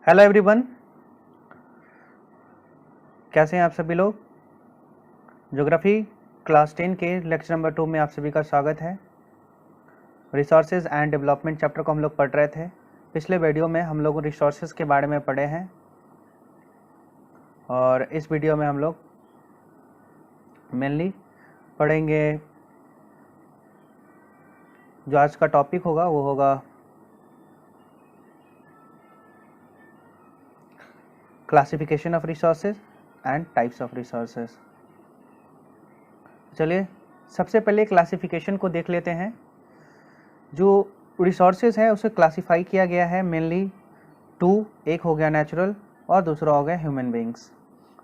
Hello everyone, कैसे हैं आप सभी लोग। ज्योग्राफी क्लास 10 के लेक्चर नंबर 2 में आप सभी का स्वागत है। रिसोर्सेज एंड डेवलपमेंट चैप्टर को हम लोग पढ़ रहे थे। पिछले वीडियो में हम लोग रिसोर्सेज के बारे में पढ़े हैं और इस वीडियो में हम लोग मेनली पढ़ेंगे जो आज का टॉपिक होगा वो होगा classification of resources and types of resources. चलिए सबसे पहले क्लासिफिकेशन को देख लेते हैं। जो रिसोर्सेज है उसे क्लासिफाई किया गया है मेनली टू, एक हो गया नेचुरल और दूसरा हो गया ह्यूमन बींग्स।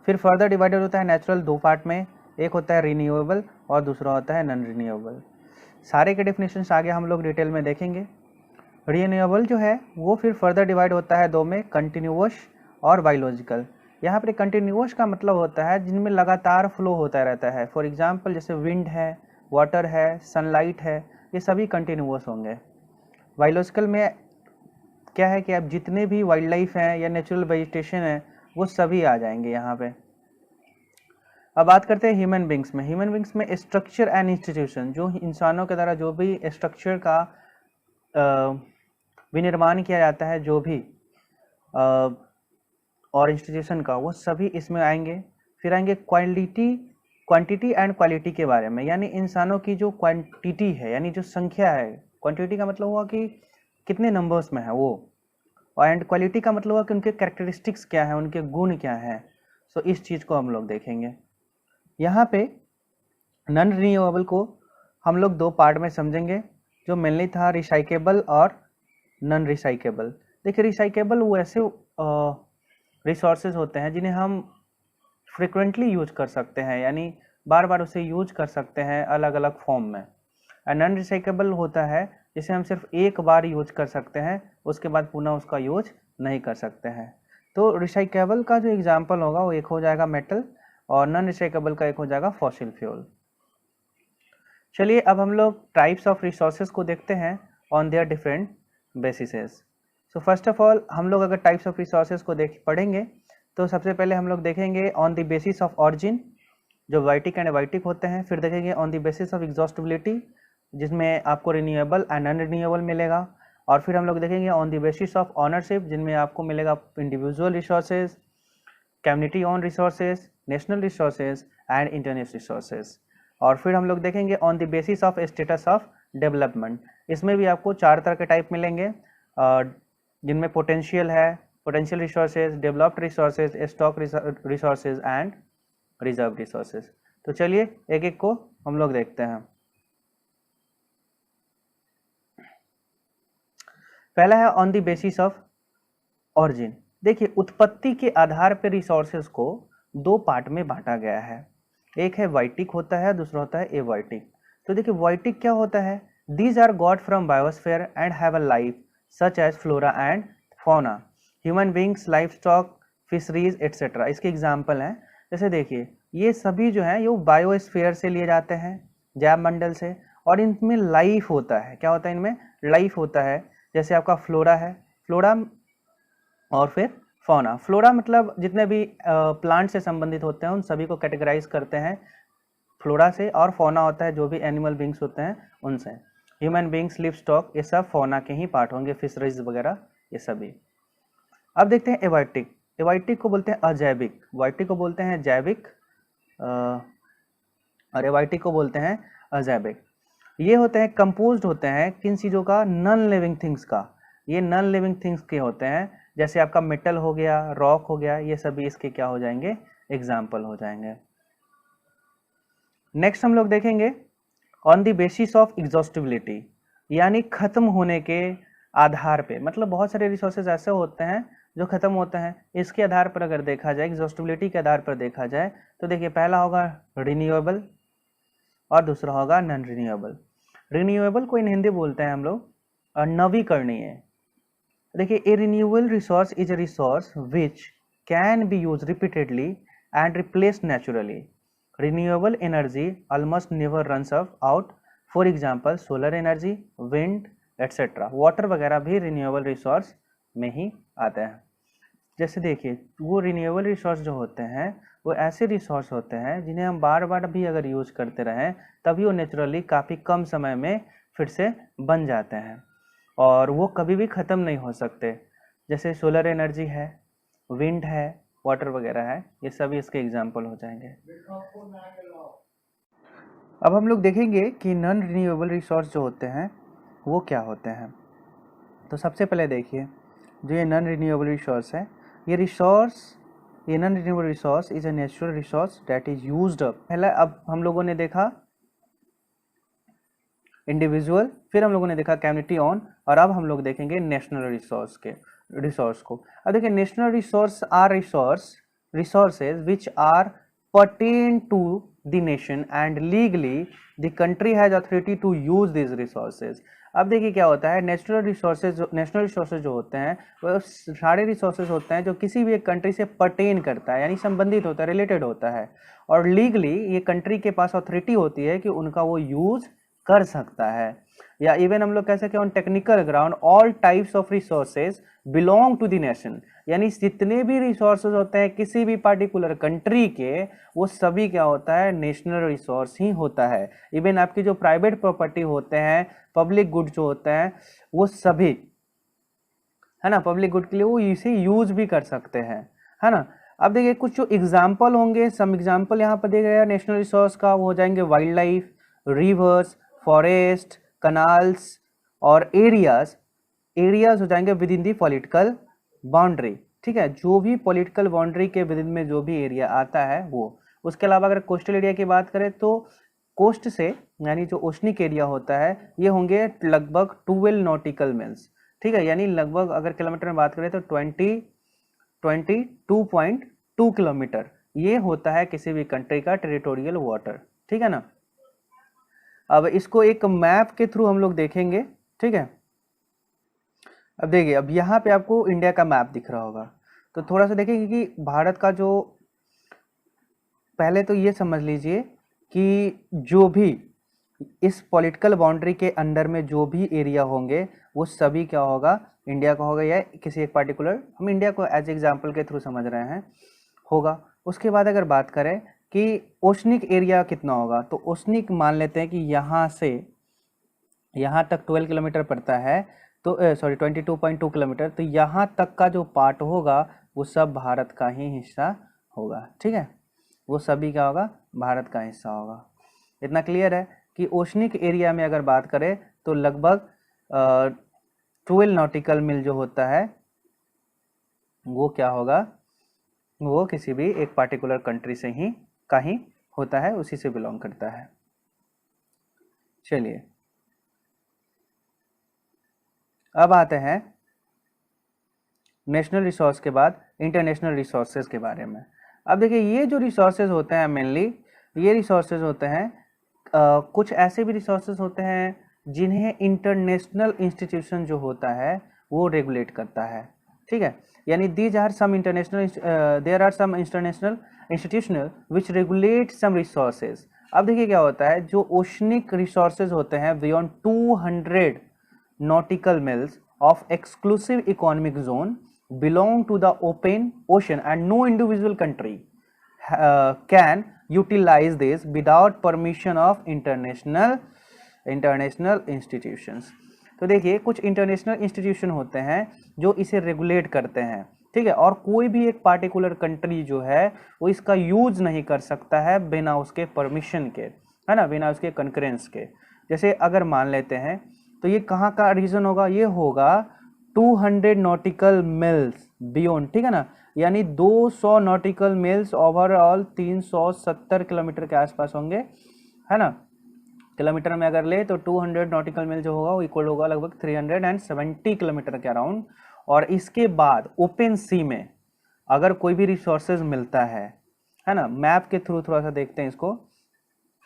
फिर फर्दर डिवाइडेड होता है नेचुरल दो पार्ट में, एक होता है रिन्यूएबल और दूसरा होता है नॉन रिन्यूएबल। सारे के डेफिनेशंस आगे हम लोग डिटेल में देखेंगे। रिन्यूएबल जो है वो फिर फर्दर डिवाइड होता है दो में, कंटिन्यूअस और बायोलॉजिकल। यहाँ पर कंटिन्यूअस का मतलब होता है जिनमें लगातार फ्लो होता रहता है। फॉर एग्जांपल जैसे विंड है, वाटर है, सनलाइट है, ये सभी कंटिन्यूअस होंगे। बायोलॉजिकल में क्या है कि आप जितने भी वाइल्ड लाइफ हैं या नेचुरल वेजिटेशन है वो सभी आ जाएंगे यहाँ पे। अब बात करते हैं ह्यूमन बींग्स में। ह्यूमन बींग्स में स्ट्रक्चर एंड इंस्टीट्यूशन, जो इंसानों के द्वारा जो भी स्ट्रक्चर का विनिर्माण किया जाता है, जो भी और इंस्टीट्यूशन का, वो सभी इसमें आएंगे। फिर आएंगे क्वांटिटी एंड क्वालिटी के बारे में, यानी इंसानों की जो क्वांटिटी है यानी जो संख्या है। क्वांटिटी का मतलब हुआ कि कितने नंबर्स में है वो, एंड क्वालिटी का मतलब हुआ कि उनके कैरेक्टरिस्टिक्स क्या है, उनके गुण क्या हैं। सो इस चीज़ को हम लोग देखेंगे। यहाँ पे नॉन रिन्यूएबल को हम लोग दो पार्ट में समझेंगे, जो मेनली था रिसाइकेबल और नॉन रिसाइकेबल। देखिए रिसाइकेबल वो ऐसे रिसोर्सेज होते हैं जिन्हें हम फ्रिक्वेंटली यूज कर सकते हैं, यानी बार बार उसे यूज कर सकते हैं अलग अलग फॉर्म में। एंड नॉन रिसाइकेबल होता है जिसे हम सिर्फ एक बार यूज कर सकते हैं, उसके बाद पुनः उसका यूज नहीं कर सकते हैं। तो रिसाइकेबल का जो एग्जाम्पल होगा वो एक हो जाएगा मेटल और नॉन रिसाइकेबल का एक हो जाएगा फॉसिल फ्यूल। चलिए अब हम लोग टाइप्स ऑफ रिसोर्सेज को देखते हैं on their different bases. So first of all हम लोग अगर टाइप्स ऑफ रिसोर्सेज को पढ़ेंगे तो सबसे पहले हम लोग देखेंगे on the basis of origin, जो वाइटिक एंड वाइटिक होते हैं। फिर देखेंगे on the basis of exhaustibility, जिसमें आपको रिन्यूएबल एंड नॉन रिन्यूएबल मिलेगा। और फिर हम लोग देखेंगे on the basis of ownership, जिनमें आपको मिलेगा individual resources, community own resources, national resources and international resources. और फिर हम लोग देखेंगे on the basis of status of development. इसमें भी आपको चार तरह के टाइप मिलेंगे, जिनमें पोटेंशियल है, potential resources, developed resources, stock resources and reserve resources. तो चलिए एक एक को हम लोग देखते हैं। पहला है on the basis of origin. देखिए उत्पत्ति के आधार पर रिसोर्सेज को दो पार्ट में बांटा गया है। एक है वाइटिक होता है, दूसरा होता है एवाइटिक। तो देखिए वाइटिक क्या होता है, these are got from biosphere and have a life such as flora and fauna, human beings, livestock, fisheries etcetera. इसके एग्जाम्पल हैं। जैसे देखिए ये सभी जो है ये बायोस्फीयर से लिए जाते हैं, जैव मंडल से, और इनमें लाइफ होता है। क्या होता है इनमें, लाइफ होता है। जैसे आपका फ्लोरा है, फ्लोरा, और फिर फौना। फ्लोरा मतलब जितने भी प्लांट से संबंधित होते हैं उन सभी को कैटेगराइज करते हैं फ्लोरा से, और फौना होता है जो भी एनिमल बींग्स होते हैं उनसे। ह्यूमन बींग्स, लिव स्टॉक, ये सब फौना के ही पार्ट होंगे, फिशरीज वगैरह ये सभी। अब देखते हैं एवाइटिक। एवाइटिक को बोलते हैं अजैविक, वाइटिक को बोलते हैं जैविक और एवाइटिक को बोलते हैं अजैविक। ये होते हैं कंपोज्ड होते हैं किन चीज़ों का, नॉन लिविंग थिंग्स का। ये नॉन लिविंग थिंग्स के होते हैं, जैसे आपका मेटल हो गया, रॉक हो गया, ये सभी इसके क्या हो जाएंगे, एग्जाम्पल हो जाएंगे। नेक्स्ट हम लोग देखेंगे on the basis of exhaustibility, यानी खत्म होने के आधार पे। मतलब बहुत सारे रिसोर्सेज ऐसे होते हैं जो खत्म होते हैं, इसके आधार पर अगर देखा जाए, एग्जॉस्टिबिलिटी के आधार पर देखा जाए तो देखिए पहला होगा रिन्यूएबल और दूसरा होगा नॉन रिन्यूएबल। रिन्यूएबल को इन हिंदी बोलते हैं हम लोग नवीकरणीय। देखिए a renewable resource is a resource which can be use repeatedly and replace naturally. Renewable energy almost never runs out. For example solar energy, wind etcetera. Water वगैरह भी रिन्यूएबल रिसोर्स में ही आते हैं। जैसे देखिए वो रिन्यूएबल रिसोर्स जो होते हैं वो ऐसे रिसोर्स होते हैं जिन्हें हम बार बार भी अगर यूज करते रहें तभी वो नेचुरली काफ़ी कम समय में फिर से बन जाते हैं और वो कभी भी ख़त्म नहीं हो सकते। जैसे सोलर एनर्जी है, विंड है, वाटर वगैरह है, ये सभी इसके एग्जाम्पल हो जाएंगे। अब हम लोग देखेंगे कि नॉन रिन्यूएबल रिसोर्स जो होते हैं वो क्या होते हैं। तो सबसे पहले देखिए जो ये नॉन रिन्यूएबल रिसोर्स है, ये non renewable resource is a natural resource that is used up. पहला अब हम लोगों ने देखा इंडिविजुअल, फिर हम लोगों ने देखा कम्युनिटी ऑन, और अब हम लोग देखेंगे नेशनल रिसोर्स को। अब देखिए national resource are resources which are pertain to the nation and legally the country has authority to use these resources। अब देखिए क्या होता है, नेशनल रिसोर्सेज जो होते हैं वो सारे रिसोर्सेज होते हैं जो किसी भी एक कंट्री से पर्टेन करता है, यानी संबंधित होता है, रिलेटेड होता है, और लीगली ये कंट्री के पास अथॉरिटी होती है कि उनका वो यूज कर सकता है। या इवन हम लोग कह सकते हैं on technical ground all types of resources belong to the nation, यानी जितने भी रिसोर्सेज होते हैं किसी भी पार्टिकुलर कंट्री के, वो सभी क्या होता है, नेशनल रिसोर्स ही होता है। इवन आपकी जो प्राइवेट प्रॉपर्टी होते हैं, पब्लिक गुड जो होते हैं, वो सभी है ना पब्लिक गुड के लिए वो इसे यूज भी कर सकते हैं, है ना। अब देखिए कुछ जो एग्जाम्पल होंगे, सम एग्जाम्पल यहाँ पर दिया गया नेशनल रिसोर्स का, वो हो जाएंगे wild life, reverse, forest, canals और एरियाज हो जाएंगे with in the political boundary. ठीक है, जो भी पॉलिटिकल बाउंड्री के विद इन में जो भी एरिया आता है वो। उसके अलावा अगर कोस्टल एरिया की बात करें तो कोस्ट से यानी जो ओशनिक एरिया होता है ये होंगे लगभग 12 नॉटिकल मील्स। ठीक है, यानी लगभग अगर किलोमीटर में बात करें तो 22.2 किलोमीटर ये होता है किसी भी कंट्री का टेरिटोरियल वाटर। ठीक है ना। अब इसको एक मैप के थ्रू हम लोग देखेंगे। ठीक है, अब देखिए अब यहाँ पे आपको इंडिया का मैप दिख रहा होगा, तो थोड़ा सा देखेंगे कि भारत का जो, पहले तो ये समझ लीजिए कि जो भी इस पॉलिटिकल बाउंड्री के अंडर में जो भी एरिया होंगे वो सभी क्या होगा, इंडिया का होगा, या किसी एक पार्टिकुलर, हम इंडिया को एज एग्जाम्पल के थ्रू समझ रहे हैं, होगा। उसके बाद अगर बात करें कि ओशनिक एरिया कितना होगा, तो ओशनिक मान लेते हैं कि यहाँ से यहाँ तक 12 किलोमीटर पड़ता है, तो 22.2 किलोमीटर, तो यहाँ तक का जो पार्ट होगा वो सब भारत का ही हिस्सा होगा। ठीक है, वो सभी क्या होगा, भारत का हिस्सा होगा। इतना क्लियर है कि ओशनिक एरिया में अगर बात करें तो लगभग 12 नॉटिकल मील जो होता है वो क्या होगा, वो किसी भी एक पार्टिकुलर कंट्री से ही का ही होता है, उसी से बिलोंग करता है। चलिए अब आते हैं नेशनल रिसोर्स के बाद इंटरनेशनल रिसोर्सेज के बारे में। अब देखिए ये जो रिसोर्सेज होते हैं मेनली ये रिसोर्सेज होते हैं, कुछ ऐसे भी रिसोर्सेज होते हैं जिन्हें इंटरनेशनल इंस्टीट्यूशन जो होता है वो रेगुलेट करता है। ठीक है, यानी there are some international institutional which regulate some resources. अब देखिए क्या होता है, जो ओशनिक रिसोर्सेज होते हैं beyond 200 nautical miles of exclusive economic zone belong to the open ocean and no individual country can utilize this without permission of international institutions। तो देखिए कुछ इंटरनेशनल इंस्टीट्यूशन होते हैं जो इसे रेगुलेट करते हैं। ठीक है, और कोई भी एक पार्टिकुलर कंट्री जो है वो इसका यूज नहीं कर सकता है बिना उसके परमिशन के, है ना, बिना उसके कंकरेंस के। जैसे अगर मान लेते हैं तो ये कहाँ का रीजन होगा, ये होगा 200 नॉटिकल मिल्स बियॉन्ड। ठीक है ना, यानी 200 नॉटिकल मिल्स ओवरऑल 370 किलोमीटर के आसपास होंगे, है ना। किलोमीटर में अगर ले तो 200 नॉटिकल मिल जो होगा वो इक्वल होगा लगभग 370 किलोमीटर के अराउंड। और इसके बाद ओपन सी में अगर कोई भी रिसोर्सेज मिलता है ना, मैप के थ्रू थोड़ा सा देखते हैं इसको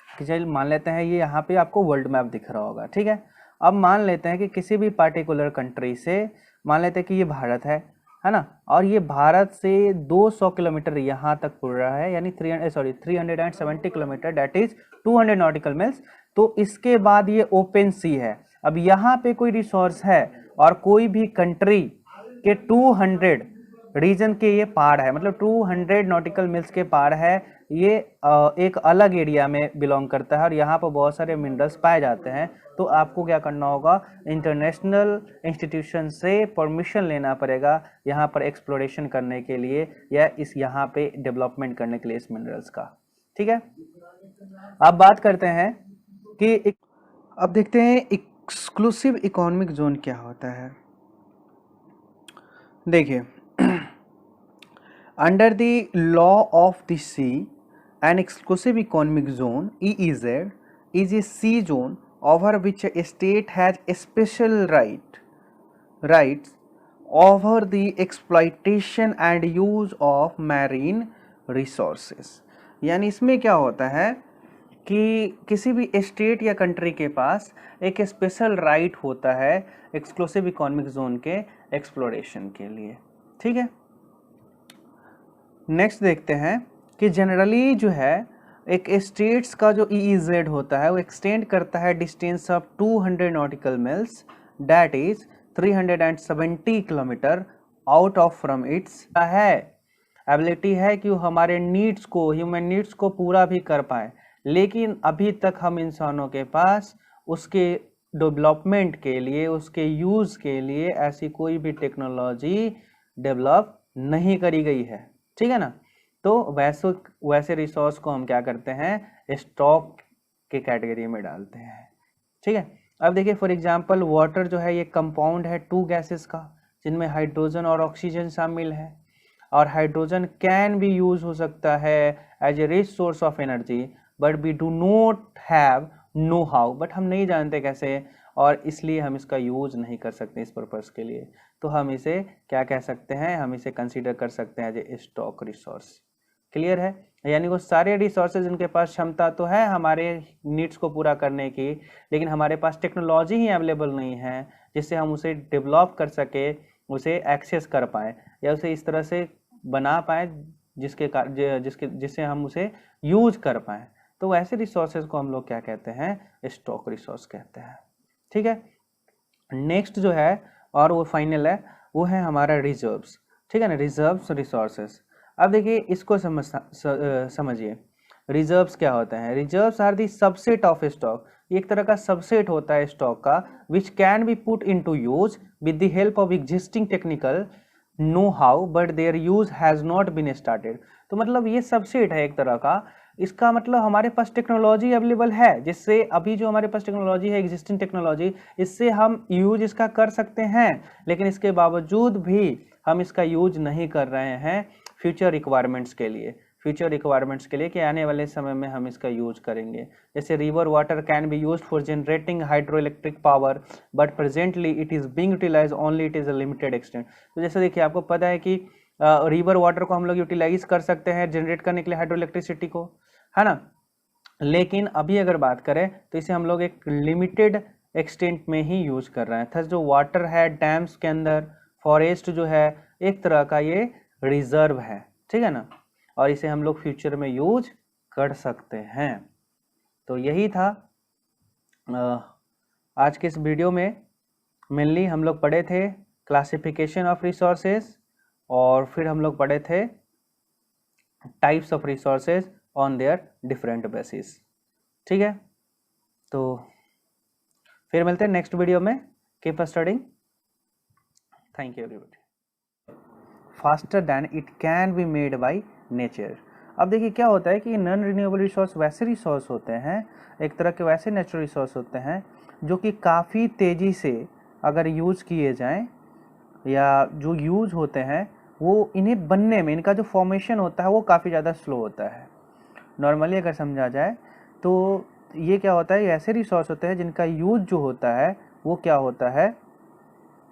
कि चलिए मान लेते हैं ये यहाँ पे आपको वर्ल्ड मैप दिख रहा होगा। ठीक है, अब मान लेते हैं कि किसी भी पार्टिकुलर कंट्री से, मान लेते हैं कि ये भारत है ना, और ये भारत से 200 किलोमीटर यहाँ तक पड़ रहा है, यानी 370 kilometre, that is 200 nautical mills. तो इसके बाद ये ओपन सी है। अब यहाँ पे कोई रिसोर्स है और कोई भी कंट्री के 200 रीजन के ये पार है, मतलब 200 नॉटिकल मिल्स के पार है। ये एक अलग एरिया में बिलोंग करता है और यहाँ पर बहुत सारे मिनरल्स पाए जाते हैं। तो आपको क्या करना होगा, इंटरनेशनल इंस्टीट्यूशन से परमिशन लेना पड़ेगा यहाँ पर एक्सप्लोरेशन करने के लिए या इस यहाँ पे डेवलपमेंट करने के लिए इस मिनरल्स का। ठीक है, अब बात करते हैं कि अब देखते हैं एक्सक्लूसिव इकोनॉमिक जोन क्या होता है। देखिए, under the law of the sea, an exclusive economic zone (EEZ) is a sea zone over which a state has a special rights over the exploitation and use of marine resources। यानी इसमें क्या होता है कि किसी भी state या country के पास एक स्पेशल राइट होता है एक्सक्लूसिव इकोनॉमिक जोन के एक्सप्लोरेशन के लिए। ठीक है, नेक्स्ट देखते हैं कि जनरली जो है एक स्टेट्स का जो EEZ होता है वो एक्सटेंड करता है distance of 200 nautical miles, that is 370 kilometre out of from it's है एबिलिटी है कि वो हमारे नीड्स को, ह्यूमन नीड्स को पूरा भी कर पाए। लेकिन अभी तक हम इंसानों के पास उसके डेवलपमेंट के लिए, उसके यूज़ के लिए ऐसी कोई भी टेक्नोलॉजी डेवलप नहीं करी गई है। ठीक है ना, तो वैसे रिसोर्स को हम क्या करते हैं, स्टॉक के कैटेगरी में डालते हैं। ठीक है, अब देखिए फॉर एग्जांपल वाटर जो है ये कंपाउंड है 2 गैसेस का, जिनमें हाइड्रोजन और ऑक्सीजन शामिल है। और हाइड्रोजन कैन भी यूज हो सकता है as a rich source of energy, but we do not have know how, but हम नहीं जानते कैसे, और इसलिए हम इसका यूज नहीं कर सकते इस पर्पस के लिए। तो हम इसे क्या कह सकते हैं, हम इसे कंसीडर कर सकते हैं as a stock resource. Clear है, यानी वो सारे रिसोर्सेज इनके पास क्षमता तो है हमारे नीड्स को पूरा करने की, लेकिन हमारे पास टेक्नोलॉजी ही अवेलेबल नहीं है जिससे हम उसे डेवलप कर सके, उसे एक्सेस कर पाए या उसे इस तरह से बना पाए जिससे हम उसे यूज कर पाए। तो वैसे रिसोर्सेज को हम लोग क्या कहते हैं, स्टॉक रिसोर्स कहते हैं। ठीक है, नेक्स्ट जो है और वो फाइनल है वो है हमारा रिजर्व्स। ठीक है ना, रिजर्व्स रिसोर्सेज। अब देखिए इसको समझिए, रिजर्व्स क्या होते हैं। Reserves are the subset of stock, एक तरह का सबसेट होता है स्टॉक का, which can be put into use with the help of existing technical know how but their use has not been started. तो मतलब ये सबसेट है एक तरह का, इसका मतलब हमारे पास टेक्नोलॉजी अवेलेबल है जिससे अभी जो हमारे पास टेक्नोलॉजी है, एग्जिस्टिंग टेक्नोलॉजी, इससे हम यूज इसका कर सकते हैं, लेकिन इसके बावजूद भी हम इसका यूज नहीं कर रहे हैं फ्यूचर रिक्वायरमेंट्स के लिए, कि आने वाले समय में हम इसका यूज करेंगे। जैसे river water can be used for generating hydro electric power but presently it is being utilised only it is a limited extent. तो जैसे देखिए आपको पता है कि रिवर वाटर को हम लोग यूटिलाइज कर सकते हैं जनरेट करने के लिए हाइड्रो इलेक्ट्रिसिटी को, है ना, लेकिन अभी अगर बात करें तो इसे हम लोग एक लिमिटेड एक्सटेंट में ही यूज कर रहे हैं। थस जो वाटर है डैम्स के अंदर, फॉरेस्ट जो है, एक तरह का ये रिजर्व है। ठीक है ना, और इसे हम लोग फ्यूचर में यूज कर सकते हैं। तो यही था आज के इस वीडियो में। मेनली हम लोग पढ़े थे क्लासिफिकेशन ऑफ रिसोर्सेज, और फिर हम लोग पढ़े थे types of resources on their different basis. ठीक है, तो फिर मिलते हैं नेक्स्ट वीडियो में। Keep studying, thank you everybody. Faster than it can be made by nature. अब देखिए क्या होता है कि नॉन रिन्यूएबल रिसोर्स वैसे रिसोर्स होते हैं, एक तरह के वैसे नेचुरल रिसोर्स होते हैं जो कि काफ़ी तेज़ी से अगर यूज़ किए जाएं, या जो यूज़ होते हैं वो इन्हें बनने में, इनका जो फॉर्मेशन होता है वो काफ़ी ज़्यादा स्लो होता है। नॉर्मली अगर समझा जाए तो ये क्या होता है, ऐसे रिसोर्स होते हैं जिनका यूज़ जो होता है वो क्या होता है,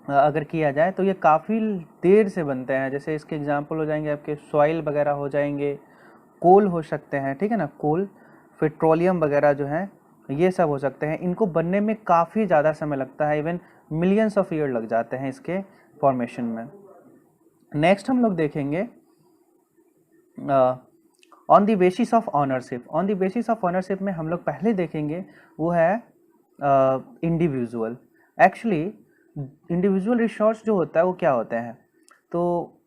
अगर किया जाए तो ये काफ़ी देर से बनते हैं। जैसे इसके एग्जांपल हो जाएंगे आपके सॉइल वगैरह हो जाएंगे, कोल हो सकते हैं, ठीक है ना, कोल, पेट्रोलियम वगैरह जो हैं ये सब हो सकते हैं। इनको बनने में काफ़ी ज़्यादा समय लगता है, इवन मिलियंस ऑफ ईयर लग जाते हैं इसके फॉर्मेशन में। नेक्स्ट हम लोग देखेंगे on the basis of ownership. On the basis of ownership में हम लोग पहले देखेंगे वो है इंडिविजुअल। एक्चुअली इंडिविजुअल रिसोर्स जो होता है वो क्या होते हैं, तो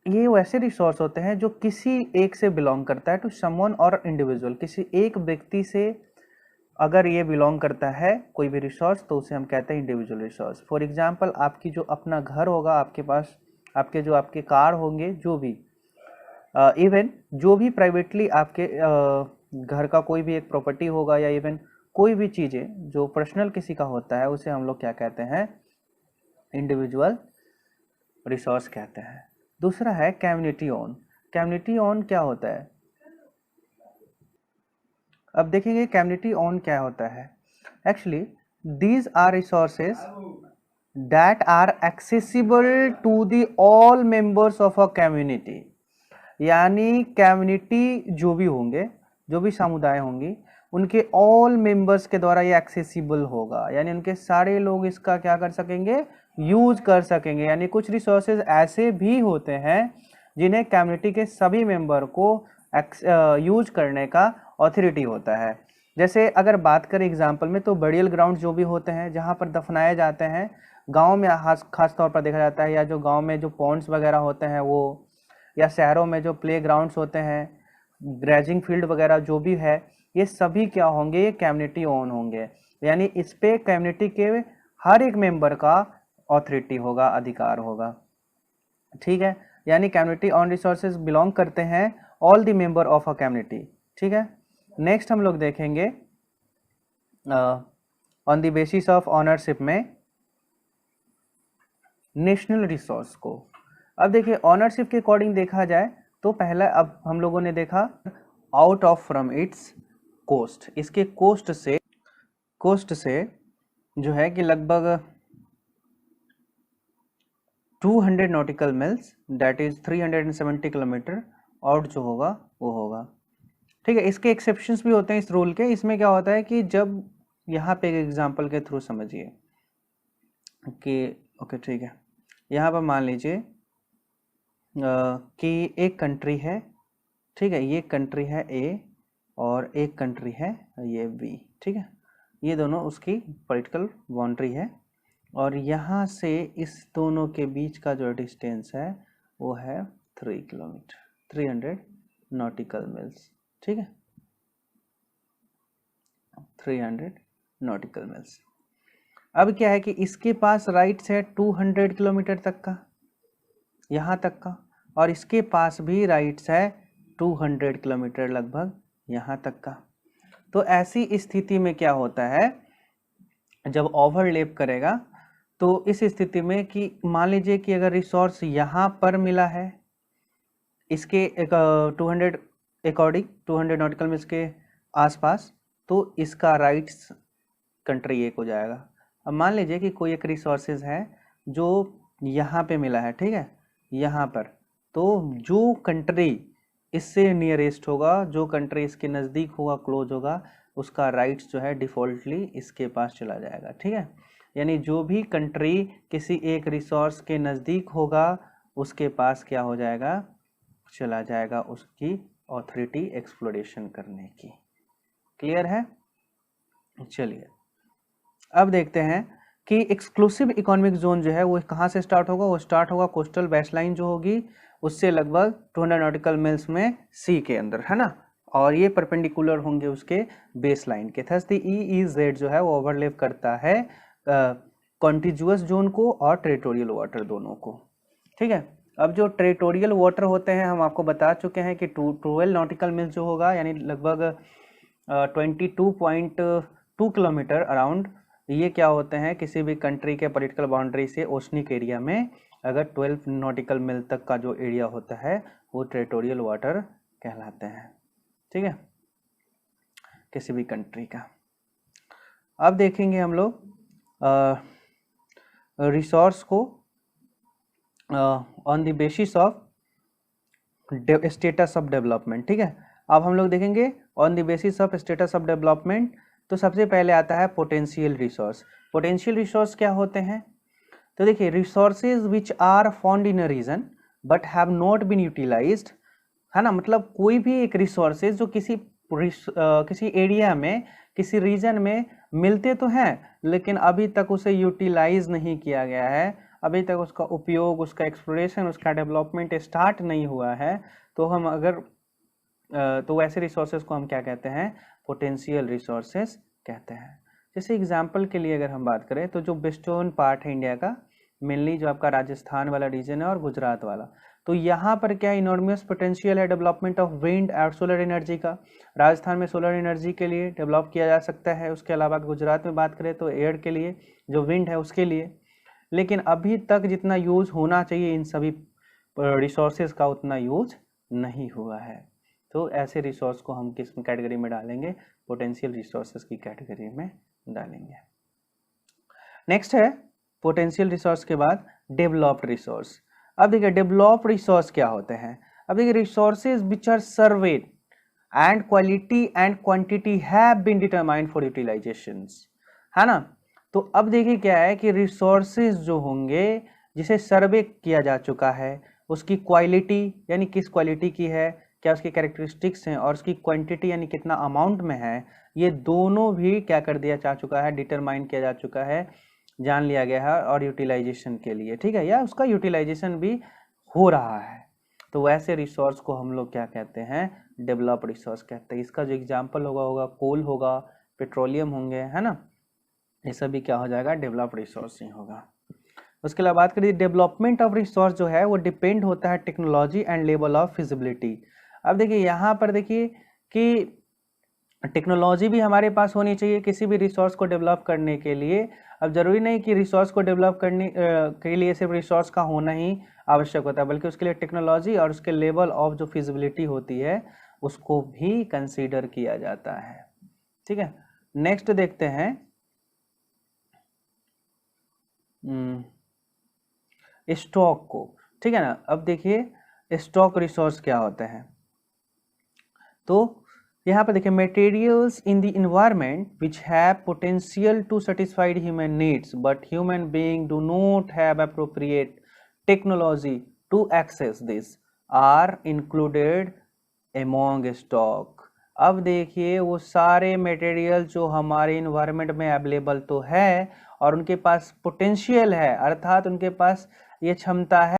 ये वैसे रिसोर्स होते हैं जो किसी एक से बिलोंग करता है, टू समवन और इंडिविजुअल, किसी एक व्यक्ति से अगर ये बिलोंग करता है कोई भी रिसोर्स तो उसे हम कहते हैं इंडिविजुअल रिसोर्स। फॉर एग्जांपल आपकी जो अपना घर होगा, आपके पास आपके कार होंगे, जो भी इवन जो भी प्राइवेटली आपके घर का कोई भी एक प्रॉपर्टी होगा, या इवन कोई भी चीज़ें जो पर्सनल किसी का होता है, उसे हम लोग क्या कहते हैं, इंडिविजुअल रिसोर्स कहते हैं। दूसरा है कम्युनिटी ओन। कम्युनिटी ओन क्या होता है, अब देखेंगे कम्युनिटी ओन क्या होता है। Actually these are resources that are accessible to the all members of a community, यानी कम्युनिटी जो भी होंगे, जो भी समुदाय होंगी, उनके ऑल मेंबर्स के द्वारा ये एक्सेसिबल होगा, यानी उनके सारे लोग इसका क्या कर सकेंगे, यूज कर सकेंगे। यानी कुछ रिसोर्सेज ऐसे भी होते हैं जिन्हें कम्युनिटी के सभी मेंबर को यूज करने का ऑथोरिटी होता है। जैसे अगर बात करें एग्जाम्पल में, तो बरियल ग्राउंड जो भी होते हैं जहाँ पर दफनाए जाते हैं, गाँव में खास तौर पर देखा जाता है, या जो गाँव में जो पॉन्ड्स वगैरह होते हैं वो, या शहरों में जो प्ले ग्राउंड्स होते हैं, ग्रेजिंग फील्ड वगैरह जो भी है, ये सभी क्या होंगे, ये कम्युनिटी ओन होंगे। यानी इस पे कम्युनिटी के हर एक मेंबर का ऑथोरिटी होगा, अधिकार होगा। ठीक है, यानी कम्युनिटी ओन रिसोर्सेज बिलोंग करते हैं all the member of a community. ठीक है, नेक्स्ट हम लोग देखेंगे on the basis of ownership में नेशनल रिसोर्स को। अब देखिए ऑनरशिप के अकॉर्डिंग देखा जाए तो पहला अब हम लोगों ने देखा out of from its coast, इसके कोस्ट से जो है कि लगभग 200 nautical miles, that is 370 kilometre out जो होगा वो होगा। ठीक है, इसके एक्सेप्शंस भी होते हैं इस रूल के। इसमें क्या होता है कि जब यहाँ पे एक एग्जांपल के थ्रू समझिए कि ओके ठीक है, यहाँ पर मान लीजिए कि एक कंट्री है, ठीक है, ये कंट्री है ए और एक कंट्री है ये बी। ठीक है, ये दोनों उसकी पॉलिटिकल बाउंड्री है, और यहाँ से इस दोनों के बीच का जो डिस्टेंस है वो है 3 किलोमीटर, 300 नॉटिकल मिल्स। ठीक है, 300 नॉटिकल मिल्स। अब क्या है कि इसके पास राइट्स है 200 किलोमीटर तक का, यहाँ तक का, और इसके पास भी राइट्स है 200 किलोमीटर लगभग यहाँ तक का। तो ऐसी स्थिति में क्या होता है, जब ओवरलैप करेगा तो इस स्थिति में कि मान लीजिए कि अगर रिसोर्स यहाँ पर मिला है इसके एक 200 अकॉर्डिंग 200 नॉटिकल मिल्स के आसपास, तो इसका राइट्स कंट्री एक हो जाएगा। अब मान लीजिए कि कोई एक रिसोर्सेज है जो यहाँ पे मिला है, ठीक है, यहाँ पर, तो जो कंट्री इससे नियरेस्ट होगा, जो कंट्री इसके नज़दीक होगा, क्लोज होगा, उसका राइट्स जो है डिफ़ॉल्टली इसके पास चला जाएगा। ठीक है, यानी जो भी कंट्री किसी एक रिसोर्स के नज़दीक होगा उसके पास क्या हो जाएगा, चला जाएगा उसकी ऑथोरिटी एक्सप्लोरेशन करने की। क्लियर है? चलिए अब देखते हैं कि एक्सक्लूसिव इकोनॉमिक जोन जो है वो कहाँ से स्टार्ट होगा। वो स्टार्ट होगा कोस्टल बेसलाइन जो होगी उससे लगभग 200 नॉटिकल मिल्स में सी के अंदर, है ना, और ये परपेंडिकुलर होंगे उसके बेस लाइन के। थस द EEZ जो है वो ओवरलैप करता है कॉन्टिजुअस जोन को और टेरिटोरियल वाटर दोनों को। ठीक है, अब जो टेरिटोरियल वाटर होते हैं हम आपको बता चुके हैं कि 12 नॉटिकल मिल्स जो होगा, यानी लगभग 22.2 किलोमीटर अराउंड, ये क्या होते हैं, किसी भी कंट्री के पॉलिटिकल बाउंड्री से ओशनिक एरिया में अगर 12 नॉटिकल मिल तक का जो एरिया होता है वो टेरिटोरियल वाटर कहलाते हैं। ठीक है, किसी भी कंट्री का। अब देखेंगे हम लोग रिसोर्स को on the basis of status of development. ठीक है, अब हम लोग देखेंगे on the basis of status of development. तो सबसे पहले आता है पोटेंशियल रिसोर्स। पोटेंशियल रिसोर्स क्या होते हैं, तो देखिए resources which are found in a region but have not been utilised, है ना, मतलब कोई भी एक रिसोर्सेज जो किसी एरिया में, किसी रीजन में मिलते तो हैं लेकिन अभी तक उसे यूटिलाइज नहीं किया गया है, अभी तक उसका उपयोग, उसका एक्सप्लोरेशन, उसका डेवलपमेंट स्टार्ट नहीं हुआ है, तो हम अगर तो वैसे रिसोर्सेज को हम क्या कहते हैं, पोटेंशियल रिसोर्सेज कहते हैं। जैसे एग्जांपल के लिए अगर हम बात करें तो जो वेस्टर्न पार्ट है इंडिया का, मेनली जो आपका राजस्थान वाला रीजन है और गुजरात वाला, तो यहाँ पर क्या इनॉर्मस पोटेंशियल है डेवलपमेंट ऑफ विंड और सोलर एनर्जी का। राजस्थान में सोलर एनर्जी के लिए डेवलप किया जा सकता है। उसके अलावा गुजरात में बात करें तो एयर के लिए, जो विंड है उसके लिए। लेकिन अभी तक जितना यूज होना चाहिए इन सभी रिसोर्सेज का उतना यूज नहीं हुआ है। तो ऐसे रिसोर्स को हम किस कैटेगरी में डालेंगे, पोटेंशियल रिसोर्सेज की कैटेगरी में डालेंगे। नेक्स्ट है पोटेंशियल रिसोर्स के बाद डेवलप्ड रिसोर्स। अब देखिए डेवलप्ड रिसोर्स क्या होते हैं। अब देखिए resources which are surveyed and quality and quantity have been determined for utilisations, है ना। तो अब देखिए क्या है कि रिसोर्सेज जो होंगे जिसे सर्वे किया जा चुका है, उसकी क्वालिटी यानी किस क्वालिटी की है, क्या उसकी कैरेक्टरिस्टिक्स हैं, और उसकी क्वांटिटी यानी कितना अमाउंट में है, ये दोनों भी क्या कर दिया जा चुका है, डिटरमाइन किया जा चुका है, जान लिया गया है और यूटिलाइजेशन के लिए, ठीक है, या उसका यूटिलाइजेशन भी हो रहा है। तो वैसे रिसोर्स को हम लोग क्या कहते हैं, डेवलप्ड रिसोर्स कहते हैं। इसका जो एग्जांपल होगा कोल होगा, पेट्रोलियम होंगे, है ना, ये सभी क्या हो जाएगा, डेवलप्ड रिसोर्स ही होगा। उसके अलावा बात करिए डेवलपमेंट ऑफ रिसोर्स जो है वो डिपेंड होता है technology and level of feasibility. अब देखिए यहाँ पर देखिए कि टेक्नोलॉजी भी हमारे पास होनी चाहिए किसी भी रिसोर्स को डेवलप करने के लिए। अब जरूरी नहीं कि रिसोर्स को डेवलप करने के लिए सिर्फ रिसोर्स का होना ही आवश्यक होता है, बल्कि उसके लिए टेक्नोलॉजी और उसके लेवल ऑफ जो फिजिबिलिटी होती है उसको भी कंसीडर किया जाता है, ठीक है। नेक्स्ट देखते हैं स्टॉक को, ठीक है ना। अब देखिए स्टॉक रिसोर्स क्या होते हैं, तो यहाँ पर देखिए materials in the environment which have potential to satisfied human needs but human being do not have appropriate technology to access this are included among stock. अब देखिए वो सारे मटेरियल जो हमारे इन्वायरमेंट में अवेलेबल तो है और उनके पास पोटेंशियल है, अर्थात उनके पास ये क्षमता है